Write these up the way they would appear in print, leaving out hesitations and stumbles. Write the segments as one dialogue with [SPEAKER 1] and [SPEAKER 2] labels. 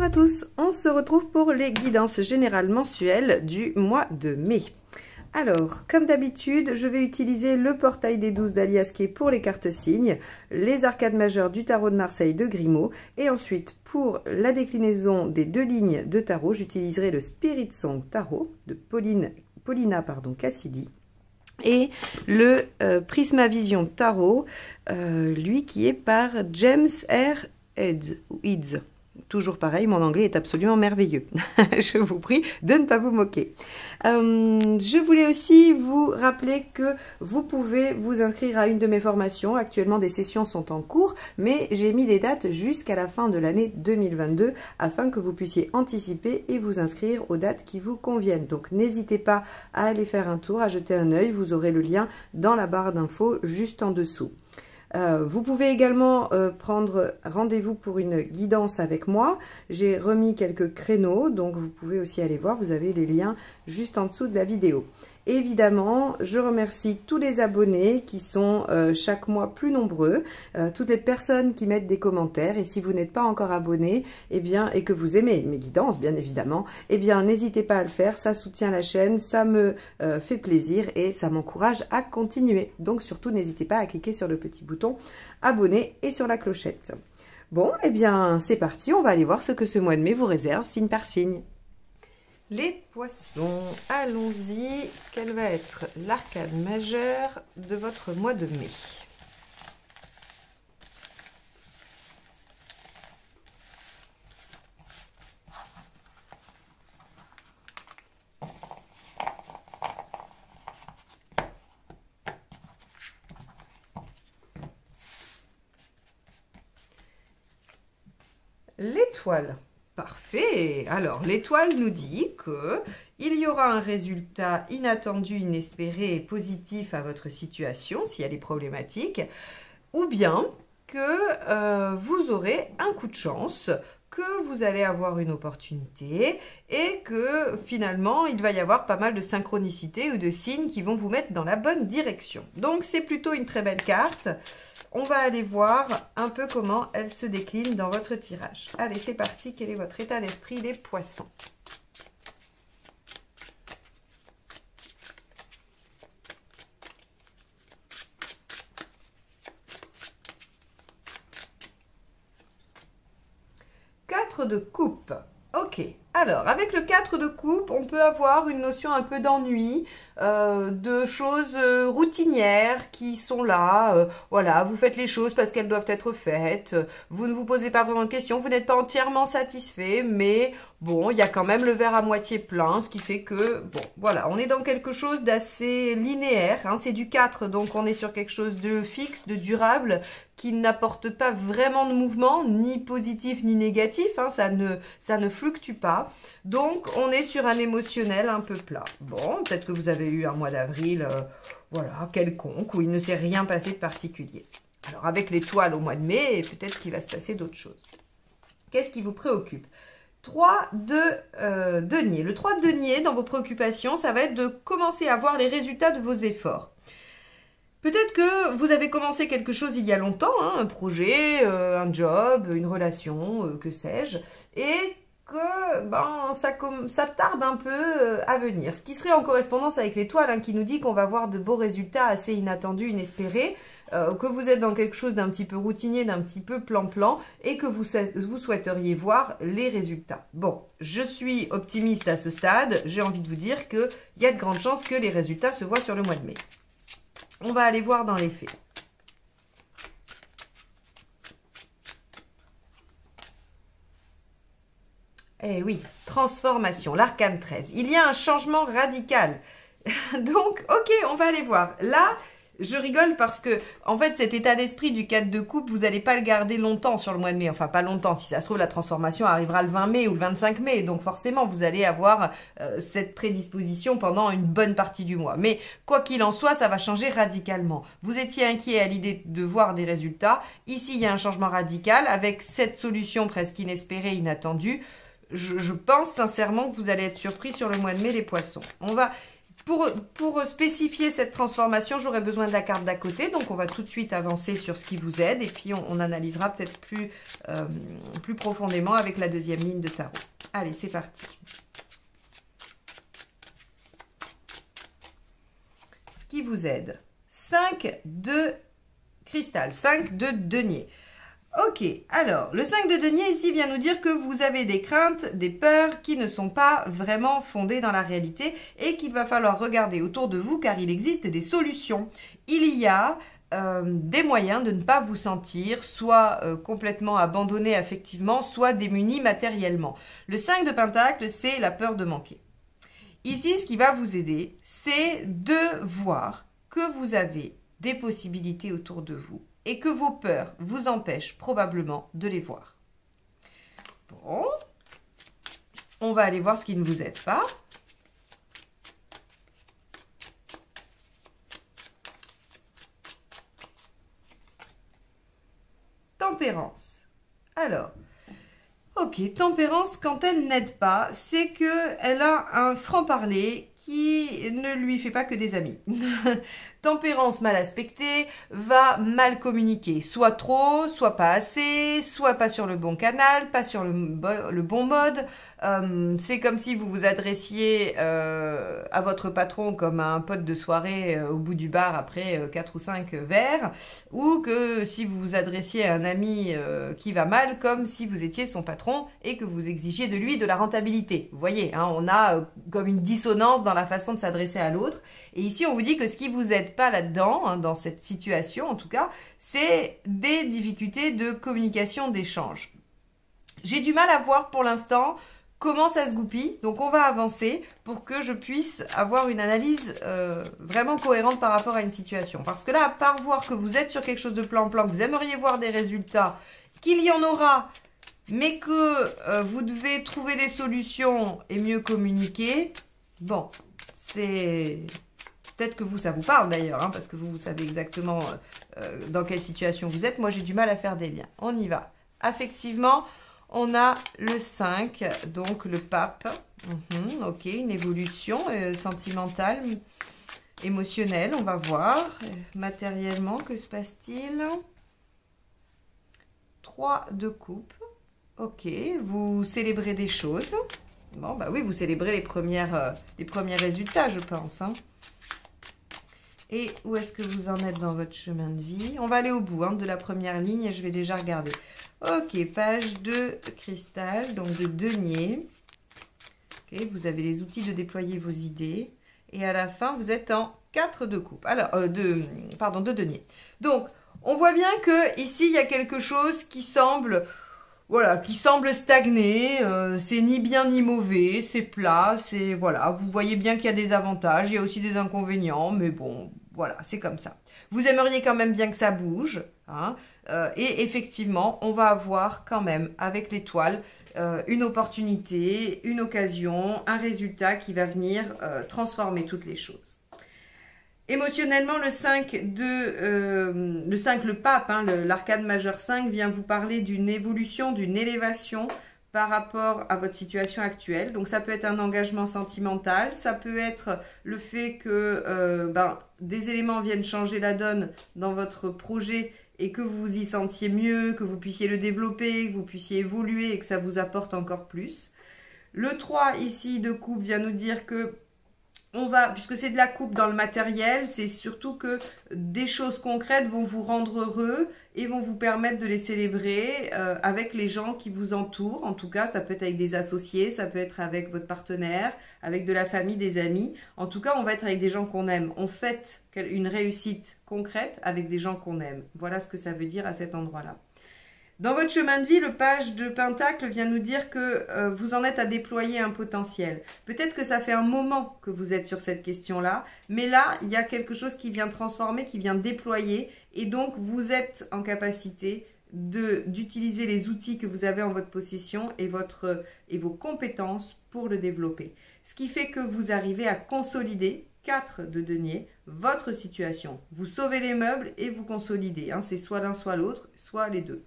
[SPEAKER 1] à tous, on se retrouve pour les guidances générales mensuelles du mois de mai. Alors, comme d'habitude, je vais utiliser le portail des 12 d'Aliasqué pour les cartes signes, les arcades majeures du tarot de Marseille de Grimaud, et ensuite, pour la déclinaison des deux lignes de tarot, j'utiliserai le Spirit Song Tarot de Paulina Cassidy, et le Prismavision Tarot, lui qui est par James R. Eads. Toujours pareil, mon anglais est absolument merveilleux. Je vous prie de ne pas vous moquer. Je voulais aussi vous rappeler que vous pouvez vous inscrire à une de mes formations. Actuellement, des sessions sont en cours, mais j'ai mis les dates jusqu'à la fin de l'année 2022 afin que vous puissiez anticiper et vous inscrire aux dates qui vous conviennent. Donc, n'hésitez pas à aller faire un tour, à jeter un œil. Vous aurez le lien dans la barre d'infos juste en dessous. Vous pouvez également prendre rendez-vous pour une guidance avec moi. J'ai remis quelques créneaux, donc vous pouvez aussi aller voir. Vous avez les liens juste en dessous de la vidéo. Évidemment, je remercie tous les abonnés qui sont chaque mois plus nombreux, toutes les personnes qui mettent des commentaires. Et si vous n'êtes pas encore abonné, eh bien, et que vous aimez mes guidances, bien évidemment, eh bien, n'hésitez pas à le faire. Ça soutient la chaîne, ça me fait plaisir et ça m'encourage à continuer. Donc, surtout, n'hésitez pas à cliquer sur le petit bouton abonner et sur la clochette. Bon, eh bien, c'est parti. On va aller voir ce que ce mois de mai vous réserve, signe par signe. Les poissons, allons-y. Quelle va être l'arcade majeure de votre mois de mai? L'étoile. Parfait. Alors, l'étoile nous dit que il y aura un résultat inattendu, inespéré et positif à votre situation, si elle est problématique, ou bien que vous aurez un coup de chance, que vous allez avoir une opportunité et que finalement, il va y avoir pas mal de synchronicité ou de signes qui vont vous mettre dans la bonne direction. Donc, c'est plutôt une très belle carte. On va aller voir un peu comment elle se décline dans votre tirage. Allez, c'est parti. Quel est votre état d'esprit, les poissons? Quatre de coupe. Ok. Alors, avec le 4 de coupe, on peut avoir une notion un peu d'ennui, de choses routinières qui sont là. Voilà, vous faites les choses parce qu'elles doivent être faites. Vous ne vous posez pas vraiment de questions. Vous n'êtes pas entièrement satisfait, mais bon, il y a quand même le verre à moitié plein, ce qui fait que, bon, voilà, on est dans quelque chose d'assez linéaire. Hein, c'est du 4, donc on est sur quelque chose de fixe, de durable, qui n'apporte pas vraiment de mouvement, ni positif ni négatif. Hein, ça ne fluctue pas. Donc, on est sur un émotionnel un peu plat. Bon, peut-être que vous avez eu un mois d'avril, voilà, quelconque, où il ne s'est rien passé de particulier. Alors, avec l'étoile au mois de mai, peut-être qu'il va se passer d'autres choses. Qu'est-ce qui vous préoccupe? 3 de denier. Le 3 de denier, dans vos préoccupations, ça va être de commencer à voir les résultats de vos efforts. Peut-être que vous avez commencé quelque chose il y a longtemps, hein, un projet, un job, une relation, que sais-je, et que ben, ça tarde un peu à venir. Ce qui serait en correspondance avec l'étoile, hein, qui nous dit qu'on va voir de beaux résultats assez inattendus, inespérés, que vous êtes dans quelque chose d'un petit peu routinier, d'un petit peu plan-plan, et que vous souhaiteriez voir les résultats. Bon, je suis optimiste à ce stade, j'ai envie de vous dire qu'il y a de grandes chances que les résultats se voient sur le mois de mai. On va aller voir dans les faits. Eh oui, transformation, l'arcane 13. Il y a un changement radical. Donc, ok, on va aller voir. Là, je rigole parce que, en fait, cet état d'esprit du 4 de coupe, vous n'allez pas le garder longtemps sur le mois de mai. Enfin, pas longtemps. Si ça se trouve, la transformation arrivera le 20 mai ou le 25 mai. Donc, forcément, vous allez avoir cette prédisposition pendant une bonne partie du mois. Mais, quoi qu'il en soit, ça va changer radicalement. Vous étiez inquiet à l'idée de voir des résultats. Ici, il y a un changement radical avec cette solution presque inespérée, inattendue. Je pense sincèrement que vous allez être surpris sur le mois de mai, les poissons. Pour spécifier cette transformation, j'aurai besoin de la carte d'à côté. Donc, on va tout de suite avancer sur ce qui vous aide. Et puis, on analysera peut-être plus profondément avec la deuxième ligne de tarot. Allez, c'est parti. Ce qui vous aide. 5 de cristal, 5 de denier. Ok, alors, le 5 de denier ici vient nous dire que vous avez des craintes, des peurs qui ne sont pas vraiment fondées dans la réalité et qu'il va falloir regarder autour de vous car il existe des solutions. Il y a des moyens de ne pas vous sentir soit complètement abandonné affectivement, soit démuni matériellement. Le 5 de pentacle, c'est la peur de manquer. Ici, ce qui va vous aider, c'est de voir que vous avez des possibilités autour de vous et que vos peurs vous empêchent probablement de les voir. Bon, on va aller voir ce qui ne vous aide pas. Tempérance. Alors, ok, tempérance, quand elle n'aide pas, c'est qu'elle a un franc-parler qui ne lui fait pas que des amis. Tempérance mal aspectée va mal communiquer, soit trop, soit pas assez, soit pas sur le bon canal, pas sur le bon mode. C'est comme si vous vous adressiez à votre patron comme à un pote de soirée au bout du bar après 4 ou 5 verres, ou que si vous vous adressiez à un ami qui va mal, comme si vous étiez son patron et que vous exigiez de lui de la rentabilité. Vous voyez, hein, on a comme une dissonance dans la façon de s'adresser à l'autre. Et ici, on vous dit que ce qui vous aide pas là-dedans, hein, dans cette situation en tout cas, c'est des difficultés de communication, d'échange. J'ai du mal à voir pour l'instant comment ça se goupille, donc on va avancer pour que je puisse avoir une analyse vraiment cohérente par rapport à une situation. Parce que là, à part voir que vous êtes sur quelque chose de plan-plan, que vous aimeriez voir des résultats, qu'il y en aura, mais que vous devez trouver des solutions et mieux communiquer, bon, c'est... Peut-être que vous, ça vous parle d'ailleurs, hein, parce que vous savez exactement dans quelle situation vous êtes. Moi, j'ai du mal à faire des liens. On y va. Affectivement, on a le 5, donc le pape. Ok, une évolution sentimentale, émotionnelle, on va voir. Matériellement, que se passe-t-il? 3 de coupe. Ok, vous célébrez des choses. Bon, bah oui, vous célébrez les premiers résultats, je pense, hein. Et où est-ce que vous en êtes dans votre chemin de vie? On va aller au bout, hein, de la première ligne et je vais déjà regarder. Ok, page de cristal, donc de denier. Ok, vous avez les outils de déployer vos idées. Et à la fin, vous êtes en 4 de coupe. Alors, de denier. Donc, on voit bien que ici, il y a quelque chose qui semble... Voilà, qui semble stagner, c'est ni bien ni mauvais, c'est plat, c'est... Voilà, vous voyez bien qu'il y a des avantages, il y a aussi des inconvénients, mais bon, voilà, c'est comme ça. Vous aimeriez quand même bien que ça bouge, hein, et effectivement, on va avoir quand même, avec l'étoile, une opportunité, une occasion, un résultat qui va venir transformer toutes les choses. Émotionnellement, le 5, le pape, hein, l'arcane majeur 5, vient vous parler d'une évolution, d'une élévation par rapport à votre situation actuelle. Donc, ça peut être un engagement sentimental, ça peut être le fait que des éléments viennent changer la donne dans votre projet et que vous vous y sentiez mieux, que vous puissiez le développer, que vous puissiez évoluer et que ça vous apporte encore plus. Le 3 ici de coupe vient nous dire que puisque c'est de la coupe dans le matériel, c'est surtout que des choses concrètes vont vous rendre heureux et vont vous permettre de les célébrer avec les gens qui vous entourent. En tout cas, ça peut être avec des associés, ça peut être avec votre partenaire, avec de la famille, des amis. En tout cas, on va être avec des gens qu'on aime. On fête une réussite concrète avec des gens qu'on aime. Voilà ce que ça veut dire à cet endroit-là. Dans votre chemin de vie, le page de Pentacle vient nous dire que vous en êtes à déployer un potentiel. Peut-être que ça fait un moment que vous êtes sur cette question-là, mais là, il y a quelque chose qui vient transformer, qui vient déployer, et donc vous êtes en capacité d'utiliser les outils que vous avez en votre possession et vos compétences pour le développer. Ce qui fait que vous arrivez à consolider, 4 de denier, votre situation. Vous sauvez les meubles et vous consolidez. Hein. C'est soit l'un, soit l'autre, soit les deux.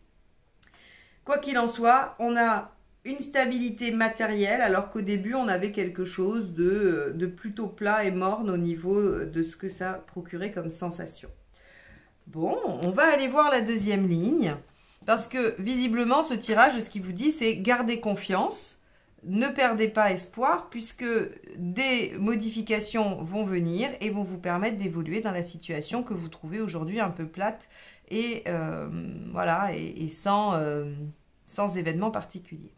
[SPEAKER 1] Quoi qu'il en soit, on a une stabilité matérielle, alors qu'au début, on avait quelque chose de plutôt plat et morne au niveau de ce que ça procurait comme sensation. Bon, on va aller voir la deuxième ligne, parce que visiblement, ce tirage, ce qu'il vous dit, c'est gardez confiance, ne perdez pas espoir, puisque des modifications vont venir et vont vous permettre d'évoluer dans la situation que vous trouvez aujourd'hui un peu plate et voilà, et sans événement particulier.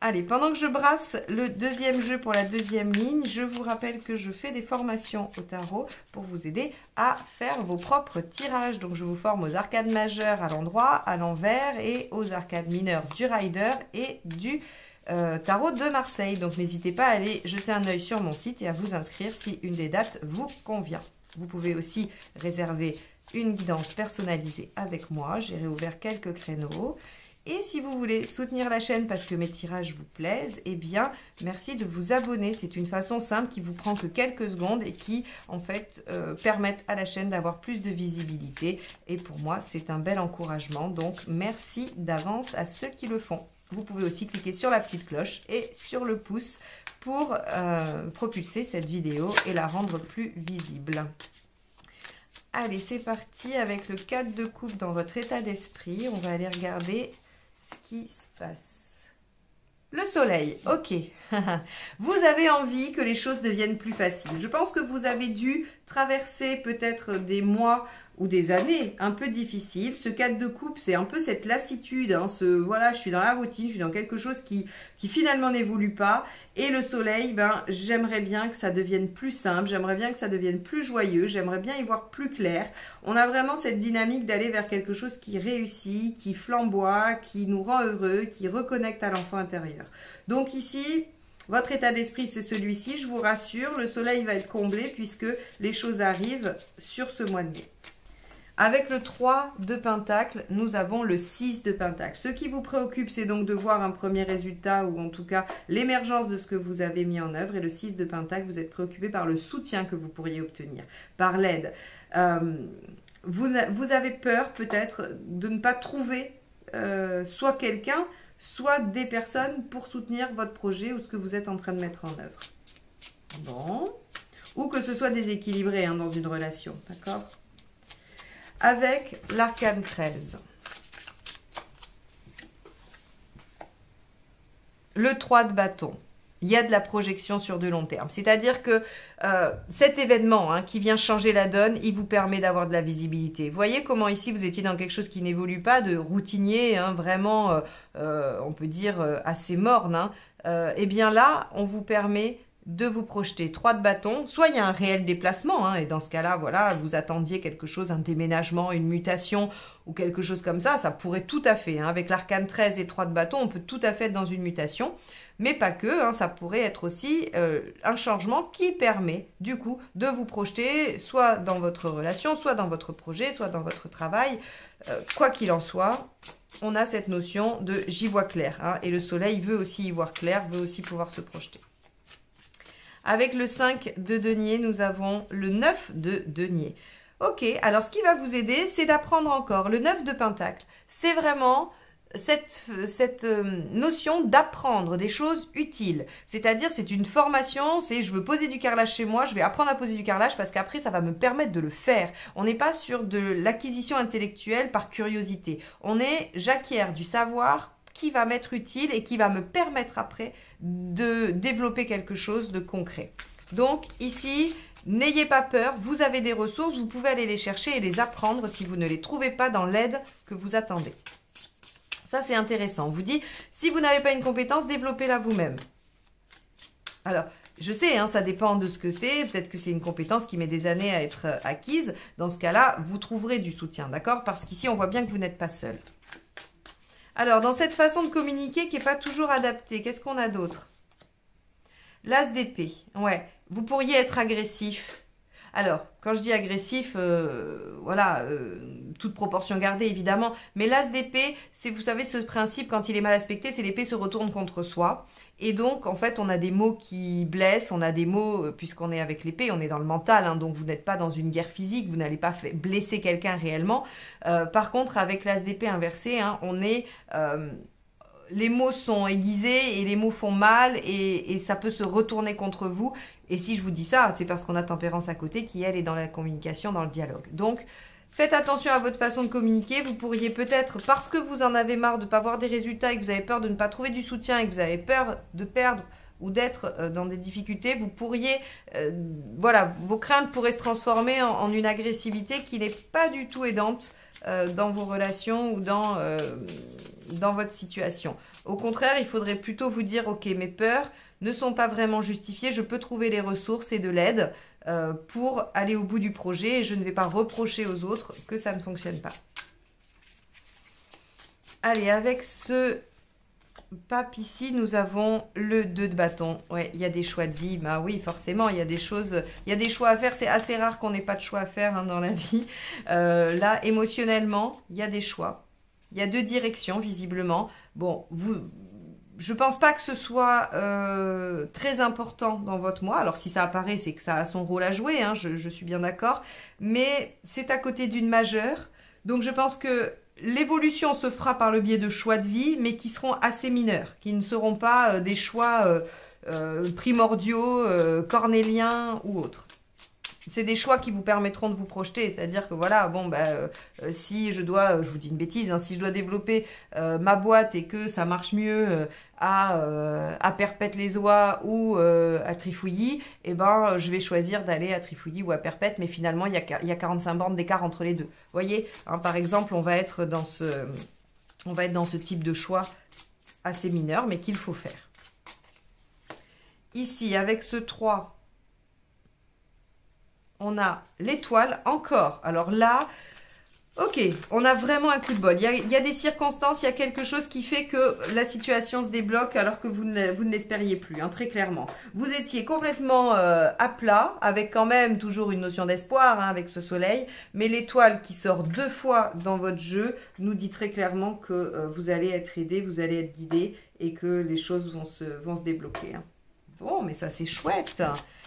[SPEAKER 1] Allez, pendant que je brasse le deuxième jeu pour la deuxième ligne, je vous rappelle que je fais des formations au tarot pour vous aider à faire vos propres tirages. Donc, je vous forme aux arcades majeures à l'endroit, à l'envers et aux arcades mineures du Rider et du tarot de Marseille. Donc, n'hésitez pas à aller jeter un œil sur mon site et à vous inscrire si une des dates vous convient. Vous pouvez aussi réserver une guidance personnalisée avec moi. J'ai réouvert quelques créneaux. Et si vous voulez soutenir la chaîne parce que mes tirages vous plaisent, eh bien, merci de vous abonner. C'est une façon simple qui vous prend que quelques secondes et qui, en fait, permettent à la chaîne d'avoir plus de visibilité. Et pour moi, c'est un bel encouragement. Donc, merci d'avance à ceux qui le font. Vous pouvez aussi cliquer sur la petite cloche et sur le pouce pour propulser cette vidéo et la rendre plus visible. Allez, c'est parti avec le 4 de coupe dans votre état d'esprit. On va aller regarder ce qui se passe. Le soleil, ok. Vous avez envie que les choses deviennent plus faciles. Je pense que vous avez dû traverser peut-être des mois ou des années un peu difficiles. Ce 4 de coupe, c'est un peu cette lassitude. Hein, voilà, je suis dans la routine, je suis dans quelque chose qui finalement n'évolue pas. Et le soleil, ben, j'aimerais bien que ça devienne plus simple, j'aimerais bien que ça devienne plus joyeux, j'aimerais bien y voir plus clair. On a vraiment cette dynamique d'aller vers quelque chose qui réussit, qui flamboie, qui nous rend heureux, qui reconnecte à l'enfant intérieur. Donc ici, votre état d'esprit, c'est celui-ci, je vous rassure, le soleil va être comblé puisque les choses arrivent sur ce mois de mai. Avec le 3 de Pentacle, nous avons le 6 de Pentacle. Ce qui vous préoccupe, c'est donc de voir un premier résultat ou en tout cas l'émergence de ce que vous avez mis en œuvre. Et le 6 de Pentacle, vous êtes préoccupé par le soutien que vous pourriez obtenir, par l'aide. Vous avez peur peut-être de ne pas trouver soit quelqu'un, soit des personnes pour soutenir votre projet ou ce que vous êtes en train de mettre en œuvre. Bon. Ou que ce soit déséquilibré hein, dans une relation, d'accord ? Avec l'arcane 13. Le 3 de bâton. Il y a de la projection sur de long terme. C'est-à-dire que cet événement hein, qui vient changer la donne, il vous permet d'avoir de la visibilité. Vous voyez comment ici vous étiez dans quelque chose qui n'évolue pas, de routinier, hein, vraiment, on peut dire, assez morne. Hein. Et bien là, on vous permet de vous projeter. 3 de bâton, soit il y a un réel déplacement, hein, et dans ce cas-là, voilà, vous attendiez quelque chose, un déménagement, une mutation, ou quelque chose comme ça pourrait tout à fait, hein, avec l'arcane 13 et 3 de bâton, on peut tout à fait être dans une mutation, mais pas que, hein, ça pourrait être aussi un changement qui permet, du coup, de vous projeter, soit dans votre relation, soit dans votre projet, soit dans votre travail, quoi qu'il en soit, on a cette notion de « j'y vois clair hein, », et le soleil veut aussi y voir clair, veut aussi pouvoir se projeter. Avec le 5 de denier, nous avons le 9 de denier. Ok, alors ce qui va vous aider, c'est d'apprendre encore. Le 9 de pentacle, c'est vraiment cette notion d'apprendre des choses utiles. C'est-à-dire, c'est une formation, c'est je veux poser du carrelage chez moi, je vais apprendre à poser du carrelage parce qu'après, ça va me permettre de le faire. On n'est pas sur de l'acquisition intellectuelle par curiosité. J'acquiers du savoir qui va m'être utile et qui va me permettre après de développer quelque chose de concret. Donc ici, n'ayez pas peur, vous avez des ressources, vous pouvez aller les chercher et les apprendre si vous ne les trouvez pas dans l'aide que vous attendez. Ça, c'est intéressant. On vous dit, si vous n'avez pas une compétence, développez-la vous-même. Alors, je sais, hein, ça dépend de ce que c'est. Peut-être que c'est une compétence qui met des années à être acquise. Dans ce cas-là, vous trouverez du soutien, d'accord? Parce qu'ici, on voit bien que vous n'êtes pas seul. Alors, dans cette façon de communiquer qui n'est pas toujours adaptée, qu'est-ce qu'on a d'autre? L'as d'épée. Ouais, vous pourriez être agressif. Alors, quand je dis agressif, voilà, toute proportion gardée, évidemment. Mais l'as d'épée, c'est, vous savez, ce principe, quand il est mal aspecté, c'est l'épée se retourne contre soi. Et donc, en fait, on a des mots qui blessent, on a des mots, puisqu'on est avec l'épée, on est dans le mental, hein, donc vous n'êtes pas dans une guerre physique, vous n'allez pas blesser quelqu'un réellement. Par contre, avec l'as d'épée inversé, hein, on est... les mots sont aiguisés et les mots font mal et ça peut se retourner contre vous. Et si je vous dis ça, c'est parce qu'on a Tempérance à côté qui, elle, est dans la communication, dans le dialogue. Donc, faites attention à votre façon de communiquer. Vous pourriez peut-être, parce que vous en avez marre de ne pas voir des résultats et que vous avez peur de ne pas trouver du soutien et que vous avez peur de perdre ou d'être dans des difficultés, vous pourriez, voilà, vos craintes pourraient se transformer en une agressivité qui n'est pas du tout aidante dans vos relations ou dans votre situation. Au contraire, il faudrait plutôt vous dire, ok, mes peurs ne sont pas vraiment justifiées, je peux trouver les ressources et de l'aide pour aller au bout du projet et je ne vais pas reprocher aux autres que ça ne fonctionne pas. Allez, avec ce pape ici, nous avons le 2 de bâton. Ouais, il y a des choix de vie. Bah oui, forcément, il y a des choses, il y a des choix à faire. C'est assez rare qu'on n'ait pas de choix à faire hein, dans la vie. Là, émotionnellement, il y a des choix. Il y a 2 directions, visiblement. Bon, je pense pas que ce soit très important dans votre mois. Alors, si ça apparaît, c'est que ça a son rôle à jouer. Hein, je suis bien d'accord. Mais c'est à côté d'une majeure. Donc, je pense que l'évolution se fera par le biais de choix de vie, mais qui seront assez mineurs, qui ne seront pas des choix primordiaux, cornéliens ou autres. C'est des choix qui vous permettront de vous projeter, c'est-à-dire que voilà, bon, si je dois, je vous dis une bêtise, hein, si je dois développer ma boîte et que ça marche mieux à Perpète-les-Oies ou à Trifouilly, eh ben, je vais choisir d'aller à Trifouilly ou à Perpète, mais finalement, il y a 45 bornes d'écart entre les deux. Vous voyez, hein, par exemple, on va être dans ce type de choix assez mineur, mais qu'il faut faire. Ici, avec ce 3, on a l'étoile encore. Alors là, ok, on a vraiment un coup de bol. Il y a des circonstances, il y a quelque chose qui fait que la situation se débloque alors que vous ne l'espériez plus, hein, très clairement. Vous étiez complètement à plat, avec quand même toujours une notion d'espoir, hein, avec ce soleil. Mais l'étoile qui sort 2 fois dans votre jeu nous dit très clairement que vous allez être aidé, vous allez être guidé et que les choses vont se débloquer. Hein. Bon, mais ça c'est chouette.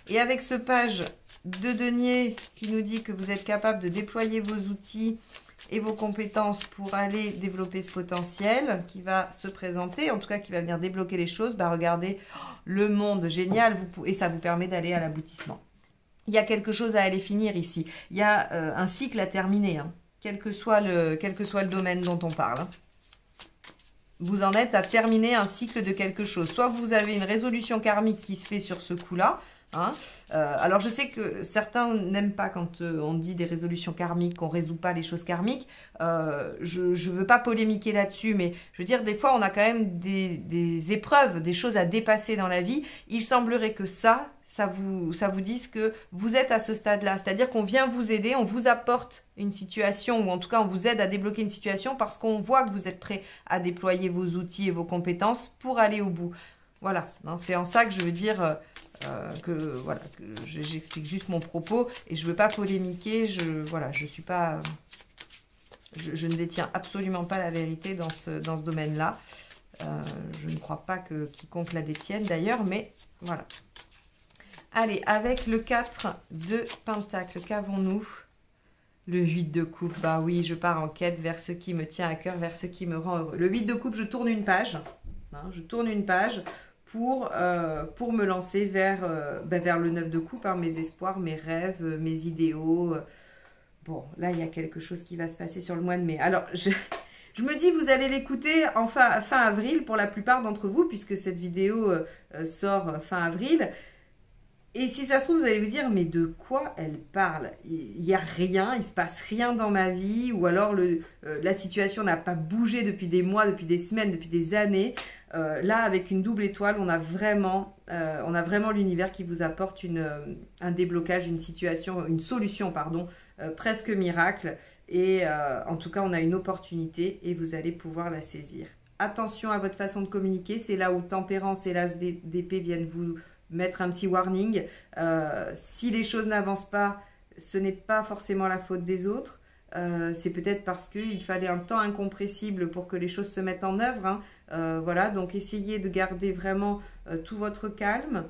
[SPEAKER 1] Et avec ce page de denier qui nous dit que vous êtes capable de déployer vos outils et vos compétences pour aller développer ce potentiel qui va se présenter, en tout cas qui va venir débloquer les choses, bah regardez, le monde génial, et ça vous permet d'aller à l'aboutissement. Il y a quelque chose à aller finir ici. Il y a un cycle à terminer, hein, quel que soit le domaine dont on parle. Hein. Vous en êtes à terminer un cycle de quelque chose. Soit vous avez une résolution karmique qui se fait sur ce coup-là. Hein. Alors je sais que certains n'aiment pas quand on dit des résolutions karmiques, qu'on ne résout pas les choses karmiques. Je ne veux pas polémiquer là-dessus, mais je veux dire, des fois on a quand même des épreuves, des choses à dépasser dans la vie. Il semblerait que ça vous dise que vous êtes à ce stade-là. C'est-à-dire qu'on vient vous aider, on vous apporte une situation, ou en tout cas on vous aide à débloquer une situation parce qu'on voit que vous êtes prêt à déployer vos outils et vos compétences pour aller au bout. Voilà, c'est en ça que je veux dire que j'explique juste mon propos et je ne veux pas polémiquer, je ne détiens absolument pas la vérité dans ce domaine-là. Je ne crois pas que quiconque la détienne d'ailleurs, mais voilà. Allez, avec le 4 de Pentacle, qu'avons-nous? Le 8 de coupe, bah oui, je pars en quête vers ce qui me tient à cœur, vers ce qui me rend heureux. Le 8 de coupe, je tourne une page, hein, pour me lancer vers le 9 de coupe, hein, mes espoirs, mes rêves, mes idéaux. Bon, là, il y a quelque chose qui va se passer sur le mois de mai. Alors, je me dis, vous allez l'écouter fin avril pour la plupart d'entre vous, puisque cette vidéo sort fin avril. Et si ça se trouve, vous allez vous dire, mais de quoi elle parle? Il n'y a rien, il ne se passe rien dans ma vie, ou alors la situation n'a pas bougé depuis des mois, depuis des semaines, depuis des années. Là, avec une double étoile, on a vraiment l'univers qui vous apporte un déblocage, une situation, une solution, pardon, presque miracle. Et en tout cas, on a une opportunité et vous allez pouvoir la saisir. Attention à votre façon de communiquer, c'est là où Tempérance et l'As d'épée viennent vous mettre un petit warning. Si les choses n'avancent pas, ce n'est pas forcément la faute des autres. C'est peut-être parce qu'il fallait un temps incompressible pour que les choses se mettent en œuvre. Hein. Voilà, donc essayez de garder vraiment tout votre calme.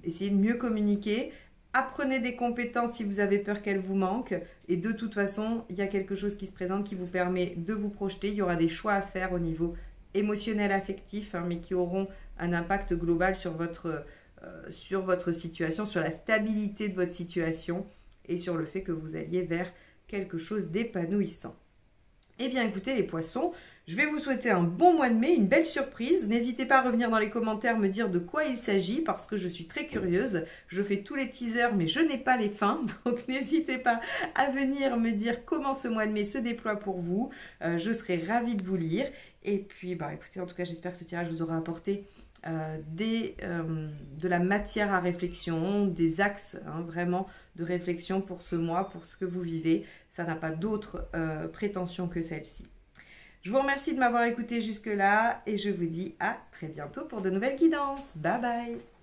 [SPEAKER 1] Essayez de mieux communiquer. Apprenez des compétences si vous avez peur qu'elles vous manquent. Et de toute façon, il y a quelque chose qui se présente qui vous permet de vous projeter. Il y aura des choix à faire au niveau émotionnels, affectifs, hein, mais qui auront un impact global sur votre situation, sur la stabilité de votre situation et sur le fait que vous alliez vers quelque chose d'épanouissant. Eh bien écoutez les poissons, je vais vous souhaiter un bon mois de mai, une belle surprise. N'hésitez pas à revenir dans les commentaires me dire de quoi il s'agit parce que je suis très curieuse. Je fais tous les teasers mais je n'ai pas les fins. Donc n'hésitez pas à venir me dire comment ce mois de mai se déploie pour vous. Je serai ravie de vous lire. Et puis écoutez, en tout cas j'espère que ce tirage vous aura apporté de la matière à réflexion, des axes hein, vraiment de réflexion pour ce mois, pour ce que vous vivez. Ça n'a pas d'autre prétention que celle-ci. Je vous remercie de m'avoir écouté jusque-là et je vous dis à très bientôt pour de nouvelles guidances. Bye bye!